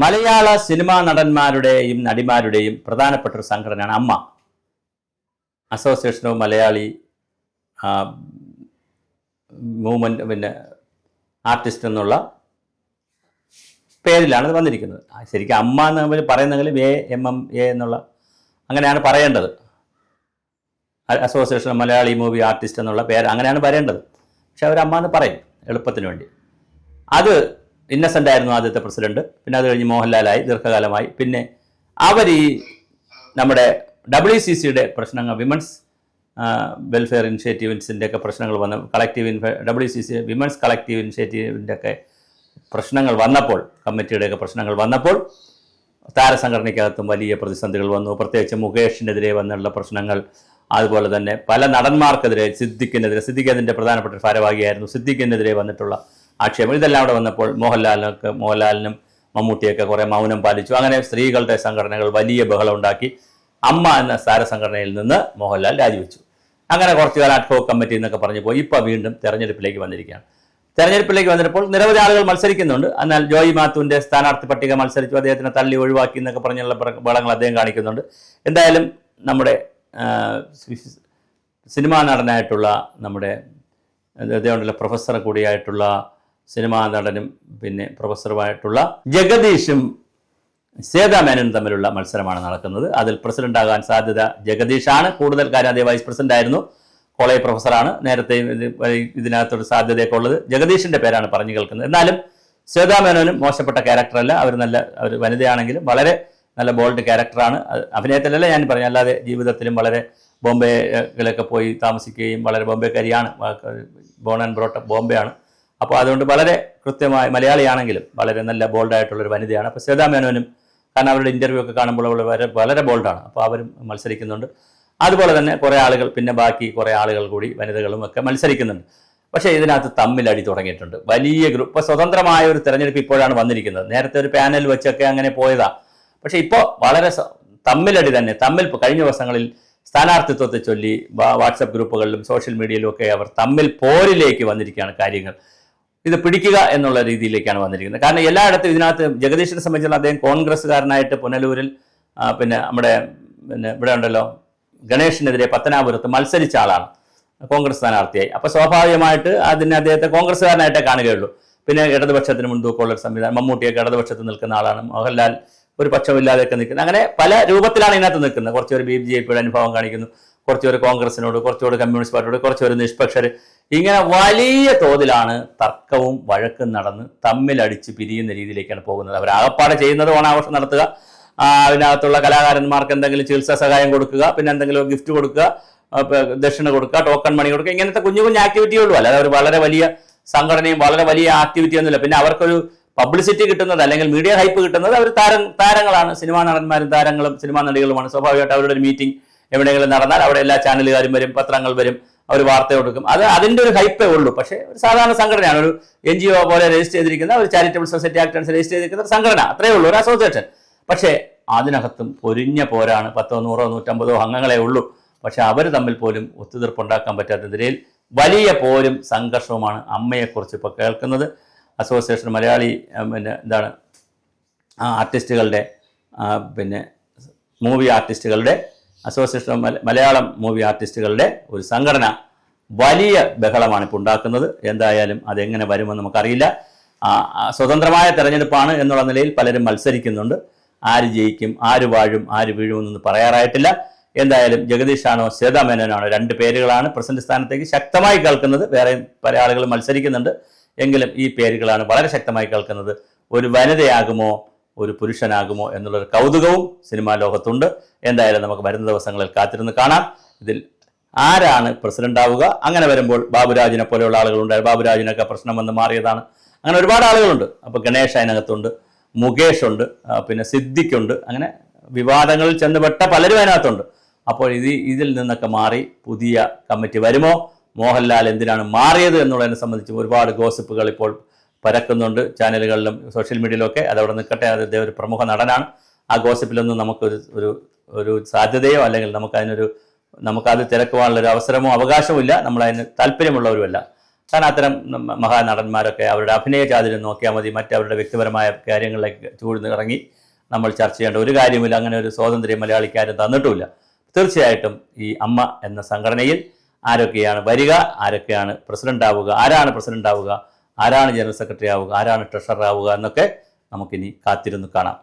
മലയാള cinema നടന്മാരുടെയും നടിമാരുടെയും പ്രധാനപ്പെട്ട ഒരു സംഘടനയാണ് അമ്മ, association of Malayali movement artist എന്നുള്ള പേരിലാണ് ഇത് വന്നിരിക്കുന്നത്. ശരിക്കും അമ്മ എന്ന് പറയുന്നെങ്കിലും AMMA എന്നുള്ള അങ്ങനെയാണ് പറയേണ്ടത്. Association of Malayali movie artist എന്നുള്ള പേര് അങ്ങനെയാണ് പറയേണ്ടത്. പക്ഷെ അവർ അമ്മ എന്ന് പറയും എളുപ്പത്തിന് വേണ്ടി. അത് ഇന്നസെൻ്റ് ആയിരുന്നു ആദ്യത്തെ പ്രസിഡന്റ്. പിന്നെ അത് കഴിഞ്ഞ് മോഹൻലാലായി ദീർഘകാലമായി. പിന്നെ അവർ ഈ നമ്മുടെ WCCയുടെ പ്രശ്നങ്ങൾ, വിമൻസ് വെൽഫെയർ ഇനിഷ്യേറ്റീവ്സിൻ്റെ ഒക്കെ പ്രശ്നങ്ങൾ വന്ന WCC വിമൻസ് കളക്റ്റീവ് ഇനിഷ്യേറ്റീവിൻ്റെ ഒക്കെ പ്രശ്നങ്ങൾ വന്നപ്പോൾ, കമ്മിറ്റിയുടെയൊക്കെ പ്രശ്നങ്ങൾ വന്നപ്പോൾ താരസംഘടനയ്ക്കകത്തും വലിയ പ്രതിസന്ധികൾ വന്നു. പ്രത്യേകിച്ച് മുകേഷിനെതിരെ വന്നുള്ള പ്രശ്നങ്ങൾ, അതുപോലെ തന്നെ പല നടന്മാർക്കെതിരെ, സിദ്ദിഖ് അതിൻ്റെ പ്രധാനപ്പെട്ട ഭാരവാഹിയായിരുന്നു, സിദ്ദിഖിനെതിരെ വന്നിട്ടുള്ള ആക്ഷേപം, ഇതെല്ലാം അവിടെ വന്നപ്പോൾ മോഹൻലാലിനും മമ്മൂട്ടിയൊക്കെ കുറേ മൗനം പാലിച്ചു. അങ്ങനെ സ്ത്രീകളുടെ സംഘടനകൾ വലിയ ബഹളം ഉണ്ടാക്കി. അമ്മ എന്ന താരസംഘടനയിൽ നിന്ന് മോഹൻലാൽ രാജിവെച്ചു. അങ്ങനെ കുറച്ചു കാലം അഡ്ഹോക് കമ്മിറ്റി എന്നൊക്കെ പറഞ്ഞു പോയി. ഇപ്പോൾ വീണ്ടും തെരഞ്ഞെടുപ്പിലേക്ക് വന്നിരിക്കുകയാണ്. തെരഞ്ഞെടുപ്പിലേക്ക് വന്നപ്പോൾ നിരവധി ആളുകൾ മത്സരിക്കുന്നുണ്ട്. എന്നാൽ ജോയി മാത്യുവിൻ്റെ സ്ഥാനാർത്ഥി പട്ടിക മത്സരിച്ചു, അദ്ദേഹത്തിനെ തള്ളി ഒഴിവാക്കി എന്നൊക്കെ പറഞ്ഞുള്ള ബഹളങ്ങൾ അദ്ദേഹം കാണിക്കുന്നുണ്ട്. എന്തായാലും നമ്മുടെ സിനിമാ നടനായിട്ടുള്ള നമ്മുടെ അദ്ദേഹമുള്ള പ്രൊഫസർ കൂടിയായിട്ടുള്ള സിനിമാ നടനും പിന്നെ പ്രൊഫസറുമായിട്ടുള്ള ജഗദീഷും ശ്വേതാ മേനോനും തമ്മിലുള്ള മത്സരമാണ് നടക്കുന്നത്. അതിൽ പ്രസിഡന്റ് ആകാൻ സാധ്യത ജഗദീഷാണ്. കൂടുതൽ കാര്യം അദ്ദേഹം വൈസ് പ്രസിഡന്റ് ആയിരുന്നു, കോളേജ് പ്രൊഫസറാണ്. നേരത്തെ ഇതിനകത്തൊരു സാധ്യതയൊക്കെ ഉള്ളത് ജഗദീഷിന്റെ പേരാണ് പറഞ്ഞു കേൾക്കുന്നത്. എന്നാലും ശ്വേതാ മേനോനും മോശപ്പെട്ട ക്യാരക്ടറല്ല. അവർ വനിതയാണെങ്കിലും വളരെ നല്ല ബോൾഡ് ക്യാരക്ടറാണ്. അഭിനയത്തിലല്ല ഞാൻ പറഞ്ഞു, അല്ലാതെ ജീവിതത്തിലും വളരെ ബോംബെയിലൊക്കെ പോയി താമസിക്കുകയും വളരെ ബോംബെക്കാരിയാണ്, ബോൺ ആൻഡ് ബ്രോട്ടപ്പ് ബോംബെ ആണ്. അപ്പോൾ അതുകൊണ്ട് വളരെ കൃത്യമായി മലയാളിയാണെങ്കിലും വളരെ നല്ല ബോൾഡായിട്ടുള്ളൊരു വനിതയാണ്. അപ്പോൾ ശ്വേതാ മേനോനും, കാരണം അവരുടെ ഇൻ്റർവ്യൂ ഒക്കെ കാണുമ്പോൾ അവൾ വളരെ ബോൾഡാണ്. അപ്പോൾ അവരും മത്സരിക്കുന്നുണ്ട്. അതുപോലെ തന്നെ കുറേ ആളുകൾ, പിന്നെ ബാക്കി കുറേ ആളുകൾ കൂടി വനിതകളും ഒക്കെ മത്സരിക്കുന്നുണ്ട്. പക്ഷേ ഇതിനകത്ത് തമ്മിലടി തുടങ്ങിയിട്ടുണ്ട്. വലിയ ഗ്രൂപ്പ്. ഇപ്പോൾ സ്വതന്ത്രമായ ഒരു തെരഞ്ഞെടുപ്പ് ഇപ്പോഴാണ് വന്നിരിക്കുന്നത്. നേരത്തെ ഒരു പാനൽ വെച്ചൊക്കെ അങ്ങനെ പോയതാണ്. പക്ഷേ ഇപ്പോൾ വളരെ തമ്മിലടി തന്നെ. കഴിഞ്ഞ ദിവസങ്ങളിൽ സ്ഥാനാർത്ഥിത്വത്തെ ചൊല്ലി വാട്സപ്പ് ഗ്രൂപ്പുകളിലും സോഷ്യൽ മീഡിയയിലും ഒക്കെ അവർ തമ്മിൽ പോരിലേക്ക് വന്നിരിക്കുകയാണ് കാര്യങ്ങൾ. ഇത് പിടിക്കുക എന്നുള്ള രീതിയിലേക്കാണ് വന്നിരിക്കുന്നത്. കാരണം എല്ലായിടത്തും ഇതിനകത്ത് ജഗദീഷിനെ സംബന്ധിച്ചുള്ള അദ്ദേഹം കോൺഗ്രസ്സുകാരനായിട്ട് പുനലൂരിൽ നമ്മുടെ ഇവിടെ ഉണ്ടല്ലോ ഗണേഷിനെതിരെ പത്തനാപുരത്ത് മത്സരിച്ച ആളാണ്, കോൺഗ്രസ് സ്ഥാനാർത്ഥിയായി. അപ്പോൾ സ്വാഭാവികമായിട്ട് അദ്ദേഹത്തെ കോൺഗ്രസ്സുകാരനായിട്ടേ കാണുകയുള്ളൂ. പിന്നെ ഇടതുപക്ഷത്തിന് മുൻതൂക്കമുള്ളൊരു സംവിധാനം, മമ്മൂട്ടിയൊക്കെ ഇടതുപക്ഷത്ത് നിൽക്കുന്ന ആളാണ്, മോഹൻലാൽ ഒരു പക്ഷമില്ലാതെയൊക്കെ നിൽക്കുന്നത്. അങ്ങനെ പല രൂപത്തിലാണ് ഇതിനകത്ത് നിൽക്കുന്നത്. കുറച്ചുപേർ BJPയുടെ അനുഭവം കാണിക്കുന്നു, കുറച്ചുപേർ കോൺഗ്രസിനോട്, കുറച്ചുകൂടി കമ്മ്യൂണിസ്റ്റ് പാർട്ടിയോട്, കുറച്ചുപേർ നിഷ്പക്ഷർ. ഇങ്ങനെ വലിയ തോതിലാണ് തർക്കവും വഴക്കും നടന്ന് തമ്മിലടിച്ച് പിരിയുന്ന രീതിയിലേക്കാണ് പോകുന്നത്. അവരാകപ്പാടെ ചെയ്യുന്നത് ഓണാഘോഷം നടത്തുക, അതിനകത്തുള്ള കലാകാരന്മാർക്ക് എന്തെങ്കിലും ചികിത്സാ സഹായം കൊടുക്കുക, പിന്നെ എന്തെങ്കിലും ഗിഫ്റ്റ് കൊടുക്കുക, ദക്ഷിണ കൊടുക്കുക, ടോക്കൺ മണി കൊടുക്കുക, ഇങ്ങനത്തെ കുഞ്ഞു കുഞ്ഞു ആക്ടിവിറ്റിയുള്ളൂ. അല്ലാതെ അവർ വളരെ വലിയ സംഘടനയും വളരെ വലിയ ആക്ടിവിറ്റി ഒന്നുമില്ല. പിന്നെ അവർക്കൊരു പബ്ലിസിറ്റി കിട്ടുന്നത്, അല്ലെങ്കിൽ മീഡിയ ഹൈപ്പ് കിട്ടുന്നത് അവർ താരങ്ങളാണ്. സിനിമാ നടന്മാരും താരങ്ങളും സിനിമാ നടികളുമാണ്. സ്വാഭാവികമായിട്ട് അവരുടെ ഒരു മീറ്റിംഗ് എവിടെയെങ്കിലും നടന്നാൽ അവിടെ എല്ലാ ചാനലുകാരും വരും, പത്രങ്ങൾ വരും, അവർ വാർത്ത കൊടുക്കും. അതിൻ്റെ ഒരു ഹൈപ്പേ ഉള്ളൂ. പക്ഷേ ഒരു സാധാരണ സംഘടനയാണ്, ഒരു NGO പോലെ രജിസ്റ്റർ ചെയ്തിരിക്കുന്ന, ഒരു ചാരിറ്റബിൾ സൊസൈറ്റി ആക്ട് അനുസരിച്ച് രജിസ്റ്റർ ചെയ്തിരിക്കുന്ന ഒരു സംഘടന, അത്രയേ ഉള്ളൂ, ഒരു അസോസിയേഷൻ. പക്ഷേ അതിനകത്തും പൊരിഞ്ഞ പോരാണ്. 10, 100, 150 അംഗങ്ങളെ ഉള്ളൂ. പക്ഷെ അവർ തമ്മിൽ പോലും ഒത്തുതീർപ്പുണ്ടാക്കാൻ പറ്റാത്ത നിലയിൽ വലിയ പോരും സംഘർഷവുമാണ് അമ്മയെക്കുറിച്ച് ഇപ്പോൾ കേൾക്കുന്നത്. അസോസിയേഷൻ മലയാളി ആർട്ടിസ്റ്റുകളുടെ മൂവി ആർട്ടിസ്റ്റുകളുടെ അസോസിയേഷൻ മലയാളം മൂവി ആർട്ടിസ്റ്റുകളുടെ ഒരു സംഘടന വലിയ ബഹളമാണ് ഇപ്പോൾ ഉണ്ടാക്കുന്നത്. എന്തായാലും അതെങ്ങനെ വരുമെന്ന് നമുക്കറിയില്ല. സ്വതന്ത്രമായ തെരഞ്ഞെടുപ്പാണ് എന്നുള്ള നിലയിൽ പലരും മത്സരിക്കുന്നുണ്ട്. ആര് ജയിക്കും, ആര് വാഴും, ആര് വീഴുമെന്നൊന്നും പറയാറായിട്ടില്ല. എന്തായാലും ജഗദീഷാണോ ശ്വേതാ മേനോനാണോ, 2 പേരുകളാണ് പ്രസിഡന്റ് സ്ഥാനത്തേക്ക് ശക്തമായി കേൾക്കുന്നത്. വേറെ പല ആളുകൾ മത്സരിക്കുന്നുണ്ട്, എങ്കിലും ഈ പേരുകളാണ് വളരെ ശക്തമായി കേൾക്കുന്നത്. ഒരു വനിതയാകുമോ ഒരു പുരുഷനാകുമോ എന്നുള്ളൊരു കൗതുകവും സിനിമാ ലോകത്തുണ്ട്. എന്തായാലും നമുക്ക് വരുന്ന ദിവസങ്ങളിൽ കാത്തിരുന്ന് കാണാം ഇതിൽ ആരാണ് പ്രസിഡന്റ് ആവുക. അങ്ങനെ വരുമ്പോൾ ബാബുരാജിനെ പോലെയുള്ള ആളുകളുണ്ടായിരുന്നു. ബാബുരാജിനൊക്കെ പ്രശ്നം വന്ന് മാറിയതാണ്. അങ്ങനെ ഒരുപാട് ആളുകളുണ്ട്. അപ്പോൾ ഗണേഷ് അതിനകത്തുണ്ട്, മുകേഷ് ഉണ്ട്, പിന്നെ സിദ്ദിഖുണ്ട്. അങ്ങനെ വിവാദങ്ങളിൽ ചെന്നുപെട്ട പലരും അതിനകത്തുണ്ട്. അപ്പോൾ ഇതിൽ നിന്നൊക്കെ മാറി പുതിയ കമ്മിറ്റി വരുമോ, മോഹൻലാൽ എന്തിനാണ് മാറിയത് എന്നുള്ളതിനെ സംബന്ധിച്ച് ഒരുപാട് ഗോസിപ്പുകൾ ഇപ്പോൾ പരക്കുന്നുണ്ട് ചാനലുകളിലും സോഷ്യൽ മീഡിയയിലൊക്കെ. അതവിടെ നിൽക്കട്ടെ, അദ്ദേഹം ഒരു പ്രമുഖ നടനാണ്. ആ ഗോസിപ്പിലൊന്നും നമുക്കൊരു സാധ്യതയോ അല്ലെങ്കിൽ നമുക്കത് തിരക്കുവാനുള്ളൊരു അവസരമോ അവകാശമോ ഇല്ല. നമ്മളതിന് താല്പര്യമുള്ളവരുമല്ല. കാരണം അത്തരം മഹാനടന്മാരൊക്കെ അവരുടെ അഭിനയ ചാതുര്യം നോക്കിയാൽ മതി, മറ്റവരുടെ വ്യക്തിപരമായ കാര്യങ്ങളിലേക്ക് ചൂഴ്ന്ന് ഇറങ്ങി നമ്മൾ ചർച്ച ചെയ്യേണ്ട ഒരു കാര്യമില്ല. അങ്ങനെ ഒരു സ്വാതന്ത്ര്യം മലയാളിക്കാരും തന്നിട്ടുമില്ല. തീർച്ചയായിട്ടും ഈ അമ്മ എന്ന സംഘടനയിൽ ആരൊക്കെയാണ് വരിക, ആരൊക്കെയാണ് പ്രസിഡന്റ് ആവുക, ആരാണ് പ്രസിഡന്റ് ആവുക, ആരാണ് ജനറൽ സെക്രട്ടറി ആവുക, ആരാണ് ട്രഷറർ ആവുക എന്നൊക്കെ നമുക്കിനി കാത്തിരുന്ന് കാണാം.